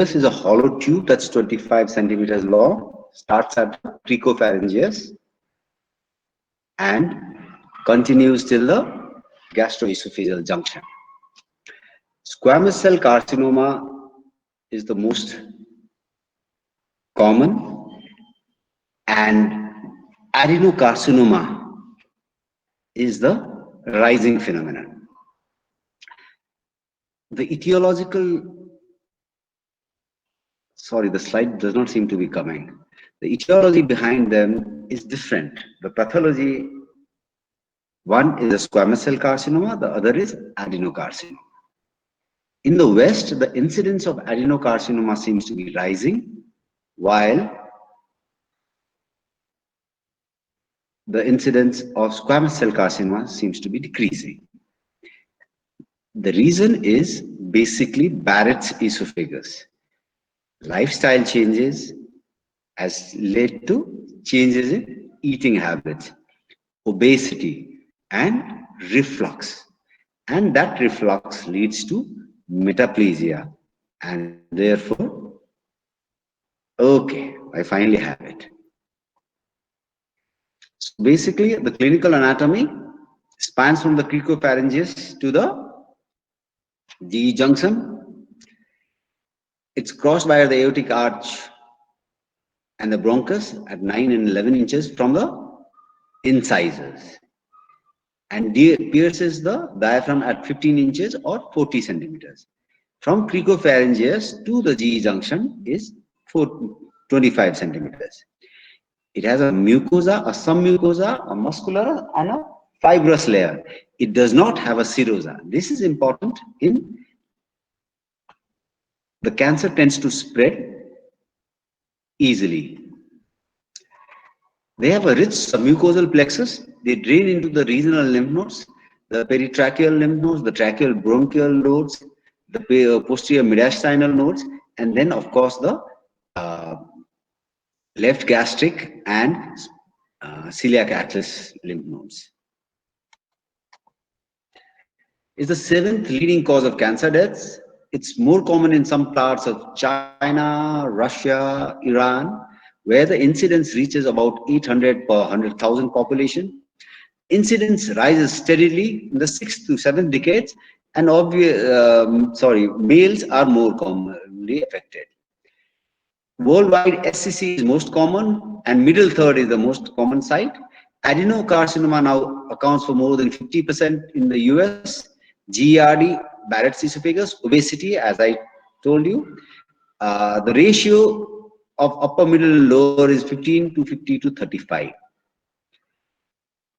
is a hollow tube that's 25 centimeters long, starts at cricopharyngeus and continues till the gastroesophageal junction. Squamous cell carcinoma is the most common, and adenocarcinoma is the rising phenomenon. The etiological, sorry, the slide does not seem to be coming. The etiology behind them is different. The pathology, one is a squamous cell carcinoma, the other is adenocarcinoma. In the West, the incidence of adenocarcinoma seems to be rising, while the incidence of squamous cell carcinoma seems to be decreasing. The reason is basically Barrett's esophagus. Lifestyle changes has led to changes in eating habits, obesity, and reflux. And that reflux leads to metaplasia. And therefore, okay, I finally have it. So basically, the clinical anatomy spans from the cricopharyngeus to the GE junction. It's crossed by the aortic arch and the bronchus at 9 and 11 inches from the incisors, and pierces the diaphragm at 15 inches or 40 centimeters. From cricopharyngeus to the GE junction is 25 centimeters. It has a mucosa, a submucosa, a muscular, and a fibrous layer. It does not have a serosa. This is important in the cancer tends to spread easily. They have a rich submucosal plexus. They drain into the regional lymph nodes, the peritracheal lymph nodes, the tracheal bronchial nodes, the posterior mediastinal nodes, and then of course the left gastric and celiac atlas lymph nodes. It's the 7th leading cause of cancer deaths. It's more common in some parts of China, Russia, Iran, where the incidence reaches about 800 per 100,000 population. Incidence rises steadily in the 6th to 7th decades, and males are more commonly affected. Worldwide, SCC is most common, and middle third is the most common site. Adenocarcinoma now accounts for more than 50% in the US. GERD, Barrett's esophagus, obesity, as I told you. The ratio of upper, middle, and lower is 15 to 50 to 35.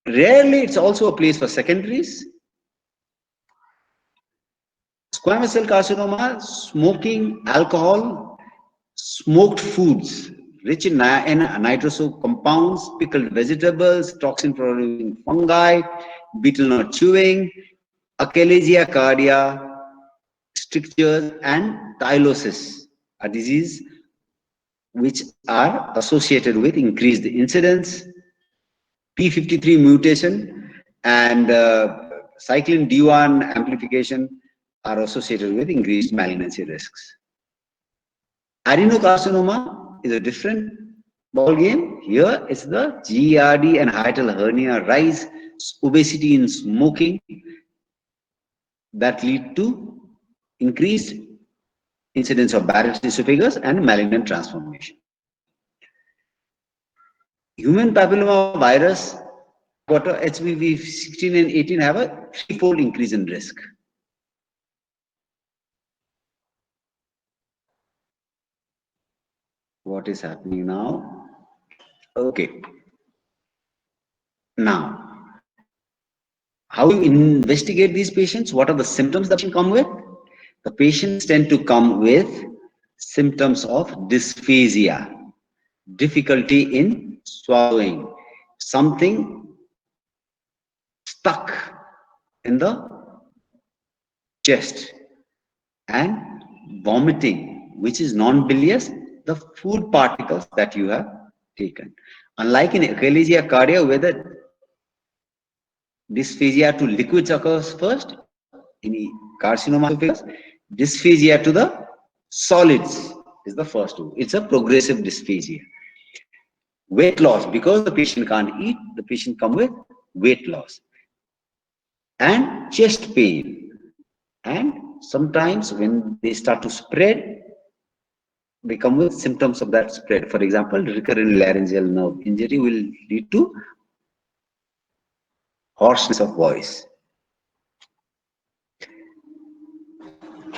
Rarely, it's also a place for secondaries. Squamous cell carcinoma, smoking, alcohol, smoked foods rich in nitroso compounds, pickled vegetables, toxin-producing fungi, betel nut chewing, Achalasia cardia, strictures, and tylosis, a disease which are associated with increased incidence, P53 mutation, and cyclin D1 amplification are associated with increased malignancy risks. Adenocarcinoma is a different ball game. Here it's the GERD and hiatal hernia rise, obesity in smoking that lead to increased incidence of Barrett's esophagus and malignant transformation. Human papilloma virus, HPV 16 and 18 have a threefold increase in risk. What is happening now? Okay. Now, how do you investigate these patients? What are the symptoms that can come with? The patients tend to come with symptoms of dysphagia, difficulty in swallowing, something stuck in the chest, and vomiting, which is non-bilious, the food particles that you have taken. Unlike in Achalasia cardia, where the dysphagia to liquids occurs first, in carcinoma esophagus, dysphagia to the Solids is the first two. It's a progressive dysphagia. Weight loss, because the patient can't eat, the patient come with weight loss. And chest pain. And sometimes when they start to spread, they come with symptoms of that spread. For example, recurrent laryngeal nerve injury will lead to hoarseness of voice.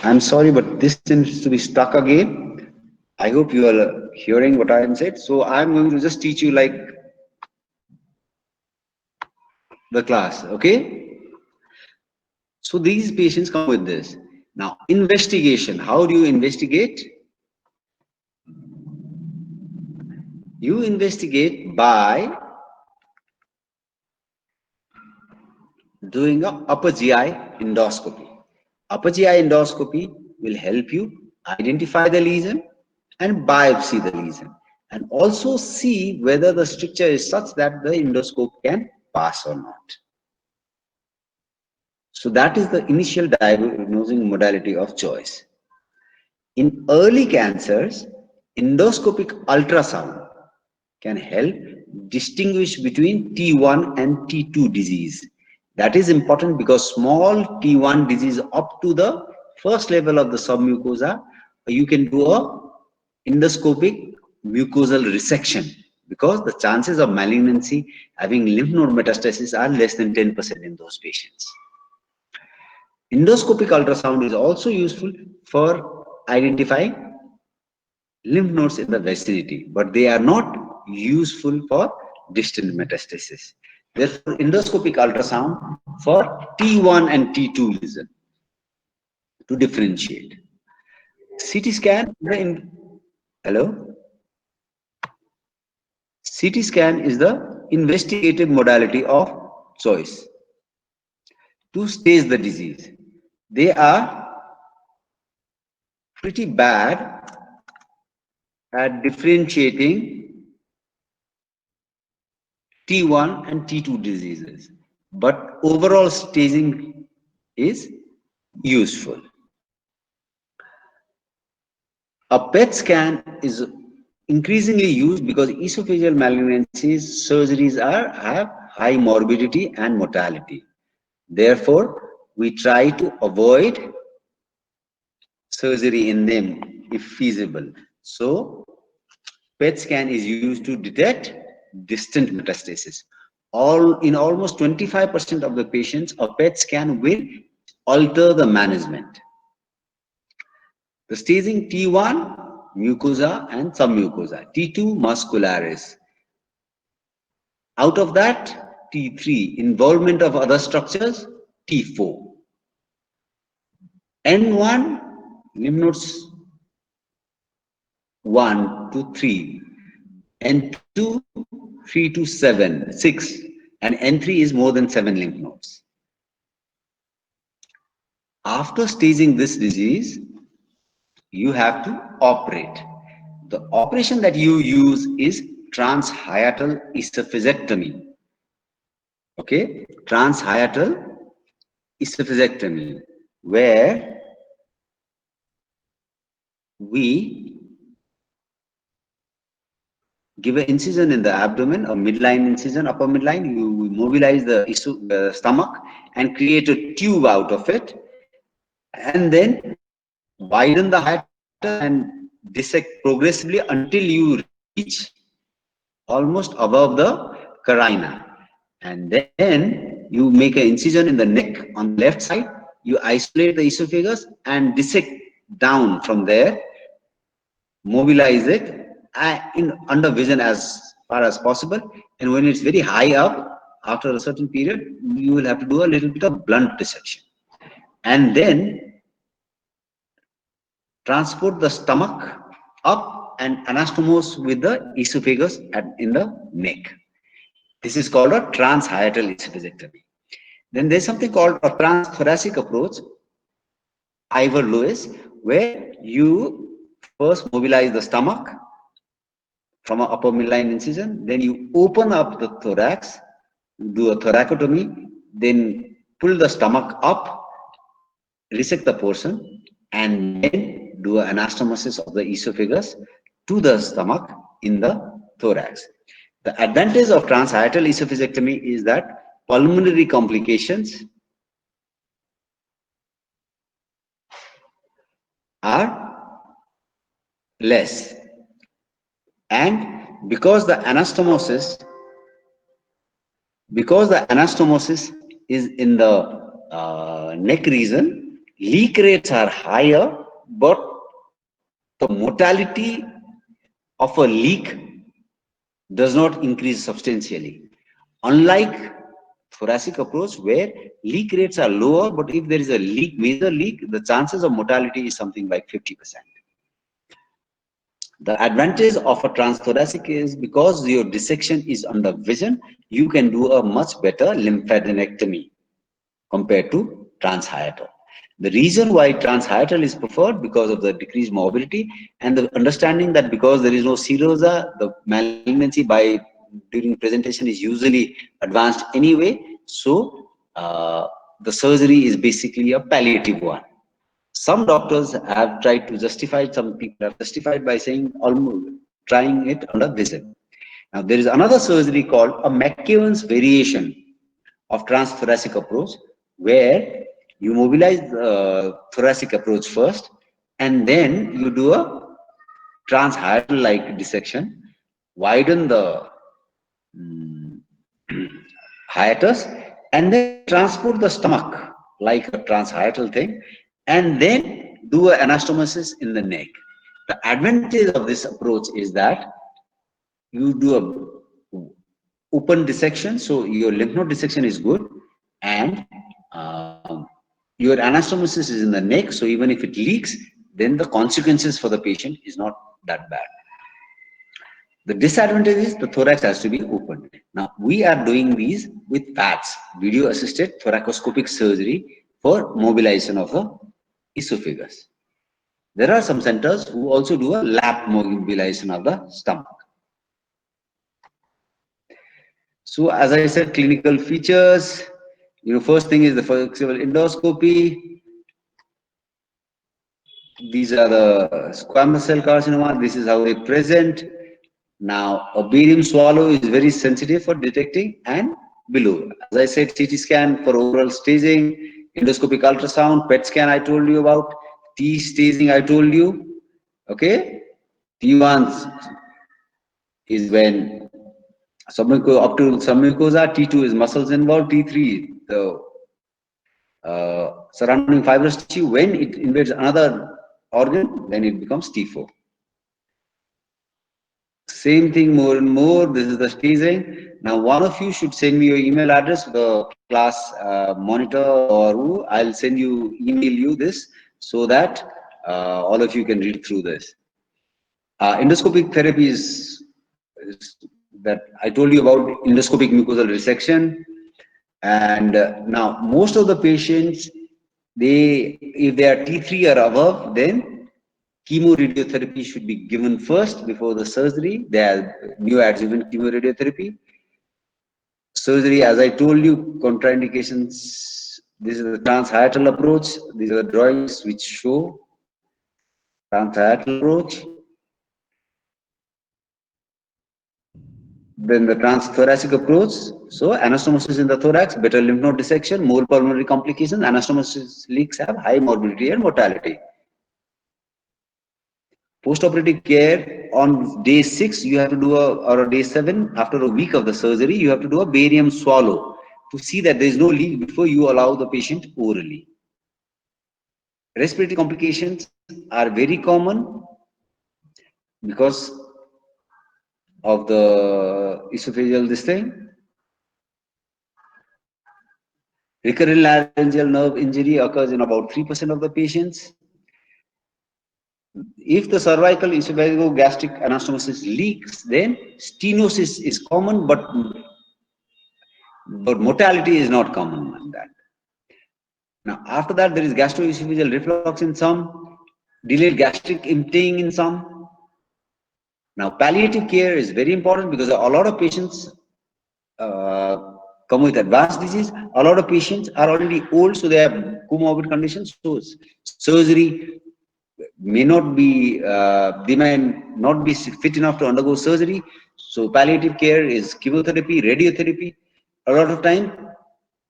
I'm sorry, but this seems to be stuck again. I hope you are hearing what I am said. So I'm going to just teach you like the class, okay? So these patients come with this. Now, investigation. How do you investigate? You investigate by doing a upper GI endoscopy. Upper GI endoscopy will help you identify the lesion and biopsy the lesion, and also see whether the stricture is such that the endoscope can pass or not. So that is the initial diagnosing modality of choice. In early cancers, endoscopic ultrasound can help distinguish between T1 and T2 disease. That is important because small T1 disease up to the first level of the submucosa, you can do a endoscopic mucosal resection, because the chances of malignancy having lymph node metastasis are less than 10% in those patients. Endoscopic ultrasound is also useful for identifying lymph nodes in the vicinity, but they are not useful for distant metastasis. Therefore, endoscopic ultrasound for T1 and T2 lesion to differentiate. CT scan, hello? CT scan is the investigative modality of choice to stage the disease. They are pretty bad at differentiating T1 and T2 diseases, but overall staging is useful. A PET scan is increasingly used because esophageal malignancies surgeries have high morbidity and mortality. Therefore, we try to avoid surgery in them if feasible. So, PET scan is used to detect distant metastasis. In almost 25% of the patients, a PET scan will alter the management. The staging T1, mucosa and submucosa, T2, muscularis. Out of that, T3, involvement of other structures, T4. N1, lymph nodes 1 to 3, N2, 3 to 7, 6, and N3 is more than 7 lymph nodes. After staging this disease, you have to operate. The operation that you use is transhiatal esophagectomy. Okay, transhiatal esophagectomy, where we give an incision in the abdomen, a midline incision, upper midline. You mobilize the stomach and create a tube out of it, and then widen the hiatus and dissect progressively until you reach almost above the carina. And then you make an incision in the neck on the left side. You isolate the esophagus and dissect down from there, mobilize it under vision as far as possible. And when it's very high up, after a certain period, you will have to do a little bit of blunt dissection. And then transport the stomach up and anastomose with the esophagus in the neck. This is called a transhiatal esophagectomy. Then there's something called a transthoracic approach, Ivor Lewis, where you first mobilize the stomach from an upper midline incision, then you open up the thorax, do a thoracotomy, then pull the stomach up, resect the portion, and then do an anastomosis of the esophagus to the stomach in the thorax. The advantage of transhiatal esophagectomy is that pulmonary complications are less, and because the anastomosis is in the neck region, leak rates are higher, but the mortality of a leak does not increase substantially. Unlike thoracic approach, where leak rates are lower, but if there is a leak, major leak, the chances of mortality is something like 50%. The advantage of a transthoracic is because your dissection is under vision, you can do a much better lymphadenectomy compared to transhiatal. The reason why transhiatal is preferred because of the decreased mobility and the understanding that because there is no serosa, the malignancy by during presentation is usually advanced anyway. So the surgery is basically a palliative one. Some doctors have tried to justify, some people have justified by saying almost trying it under vision. Now there is another surgery called a McEwan's variation of transthoracic approach, where you mobilize the thoracic approach first, and then you do a transhiatal-like dissection, widen the hiatus, and then transport the stomach like a transhiatal thing, and then do an anastomosis in the neck. The advantage of this approach is that you do a open dissection, so your lymph node dissection is good, and your anastomosis is in the neck, so even if it leaks, then the consequences for the patient is not that bad. The disadvantage is the thorax has to be opened. Now, we are doing these with VATS, video assisted thoracoscopic surgery, for mobilization of the esophagus. There are some centers who also do a lap mobilization of the stomach. So as I said, clinical features, first thing is the flexible endoscopy. These are the squamous cell carcinoma. This is how they present. Now, a barium swallow is very sensitive for detecting and below. As I said, CT scan for overall staging, endoscopic ultrasound, PET scan I told you about, T staging I told you. Okay, T1 is when up to submucosa, T2 is muscles involved, T3 the surrounding fibrous tissue. When it invades another organ, then it becomes T4. Same thing more and more. This is the staging. Now, one of you should send me your email address, the class monitor, or who. I'll send you, email you this so that all of you can read through this. Endoscopic therapy is that I told you about, endoscopic mucosal resection. And now most of the patients, if they are T3 or above, then chemoradiotherapy should be given first before the surgery. They are neoadjuvant chemoradiotherapy. Surgery, as I told you, contraindications. This is the transhiatal approach. These are the drawings which show transhiatal approach. Then the transthoracic approach. So anastomosis in the thorax, better lymph node dissection, more pulmonary complications. Anastomosis leaks have high morbidity and mortality. Post-operative care, on day 6, you have to do or day 7, after a week of the surgery, you have to do a barium swallow to see that there is no leak before you allow the patient orally. Respiratory complications are very common because of the esophageal this thing. Recurrent laryngeal nerve injury occurs in about 3% of the patients. If the cervical esophagogastric anastomosis leaks, then stenosis is common, but mortality is not common like that. Now, after that, there is gastroesophageal reflux in some, delayed gastric emptying in some. Now, palliative care is very important because a lot of patients come with advanced disease. A lot of patients are already old, so they have comorbid conditions. So surgery may not be, they may not be fit enough to undergo surgery. So palliative care is chemotherapy, radiotherapy. A lot of time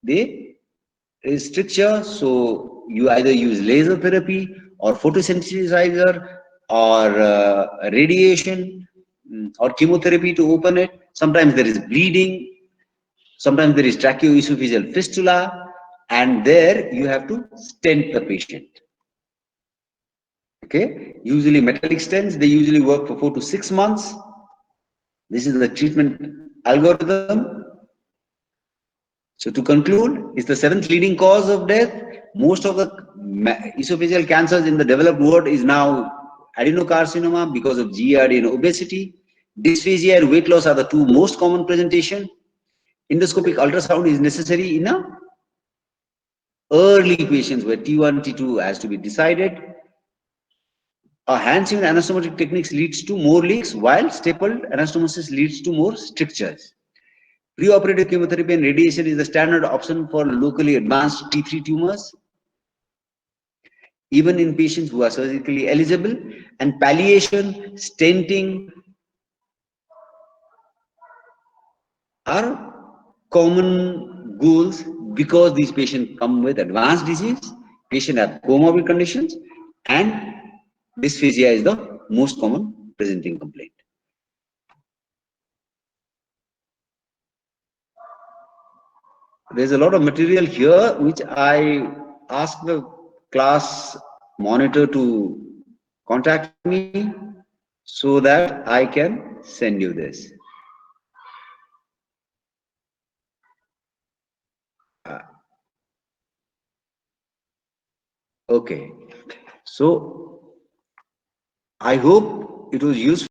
they is stricture, so you either use laser therapy or photosynthesizer or radiation, or chemotherapy to open it. Sometimes there is bleeding, sometimes there is tracheoesophageal fistula, and there you have to stent the patient. Okay, usually metallic stents, they usually work for 4 to 6 months. This is the treatment algorithm. So to conclude, it's the 7th leading cause of death. Most of the esophageal cancers in the developed world is now adenocarcinoma because of GERD and obesity. Dysphagia and weight loss are the 2 most common presentation. Endoscopic ultrasound is necessary in a early patients where T1, T2 has to be decided. A hand-sewn anastomotic techniques leads to more leaks, while stapled anastomosis leads to more strictures. Preoperative chemotherapy and radiation is the standard option for locally advanced T3 tumors, even in patients who are surgically eligible. And palliation, stenting are common goals because these patients come with advanced disease, patients have comorbid conditions, and dysphagia is the most common presenting complaint. There's a lot of material here which I ask the class monitor to contact me so that I can send you this. Okay, so I hope it was useful.